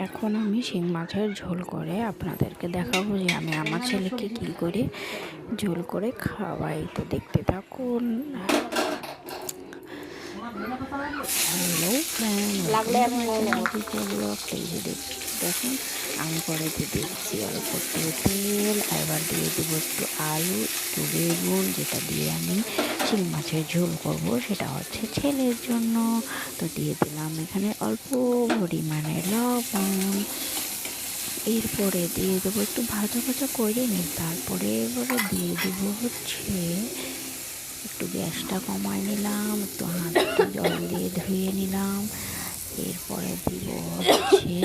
এখন আমি শিং মাছের ঝোল করে আপনাদেরকে দেখাবো যে আমি আমার ছেলেকে কী করে ঝোল করে খাওয়াই। তো দেখতে থাকুন। হ্যালো ফ্রেন্ড, দেখুন আমি কড়াইতে দিচ্ছি অল্প একটু তেল, এবার দিয়ে দেবো একটু আলু, একটু বেগুন, যেটা দিয়ে আমি শিং মাছের ঝোল করব, সেটা হচ্ছে ছেলের জন্য। তো দিয়ে দিলাম এখানে অল্প পরিমাণে লবণ। এরপরে দিয়ে দেবো একটু ভাজা ভাজা করে নিই, তারপরে এবারে দিয়ে দেবো হচ্ছে একটু গ্যাসটা কমায় নিলাম, একটু হাতটা জল দিয়ে ধুয়ে নিলাম। এরপরে দিব হচ্ছে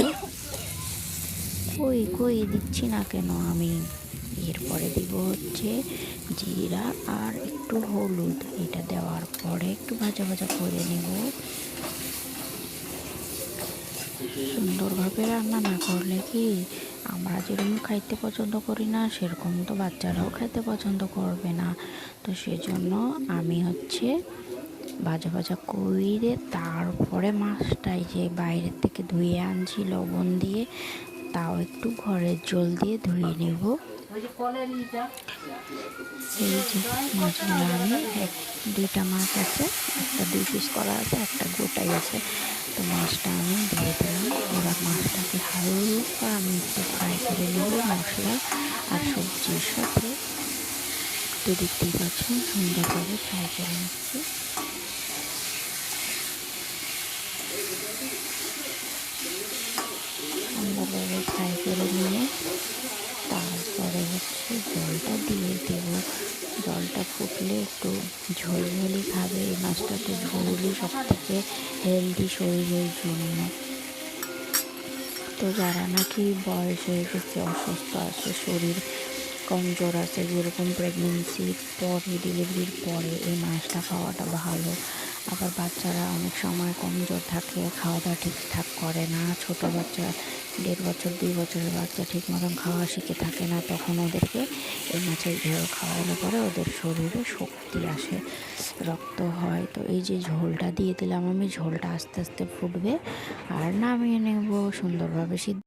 কই দিচ্ছি না কেন আমি। এরপরে দিব হচ্ছে জিরা আর একটু হলুদ। এটা দেওয়ার পরে একটু ভাজা ভাজা করে নেব। সুন্দরভাবে রান্না না করলে কি আমরা যেরকম খাইতে পছন্দ করি না, সেরকম তো বাচ্চারাও খাইতে পছন্দ করবে না। তো সেজন্য আমি হচ্ছে ভাজা ভাজা করে তারপরে মাছটাই যে বাইরের থেকে ধুয়ে আনছি লবণ দিয়ে, তাও একটু ঘরের জল দিয়ে ধুয়ে নেব। এই যে মাছগুলো আমি দুইটা মাছ আছে, একটা 2 পিস করা আছে, একটা গোটাই আছে। তো মাছটা আমি দিয়ে দিলাম। এবার মাছটাকে হালকা আমি একটু ফ্রাই করে নেব মশলা আর সবজির সাথে। তো দেখতেই পাচ্ছেন সুন্দরভাবে ফ্রাই করে নিচ্ছি। সুন্দরভাবে ফ্রাই করে নিয়ে তারপরে হচ্ছে জলটা দিয়ে দেব। জলটা ফুটলে একটু ঝোলঝোলি খাবে এই মাছটা, তো ঝোলই সব থেকে হেলদি শরীরের জন্য। তো যারা নাকি বয়স হয়ে গেছে, অসুস্থ আছে, শরীর কমজোর আছে, যেরকম প্রেগনেন্সির পরে, ডেলিভারির পরে এই মাছটা খাওয়াটা ভালো। আবার বাচ্চারা অনেক সময় কমজোর থাকে, খাওয়া দাওয়া ঠিকঠাক করে না। ছোট বাচ্চা 1.5 বছর 2 বছরের বাচ্চা ঠিক মতন খাওয়া শিখে থাকে না, তখন ওদেরকে এই মাছের ঝোল খাওয়ালে পরে ওদের শরীরে শক্তি আসে, রক্ত হয়। তো এই যে ঝোলটা দিয়ে দিলাম আমি, ঝোলটা আস্তে আস্তে ফুটবে আর নামিয়ে নেব সুন্দরভাবে সিদ্ধ।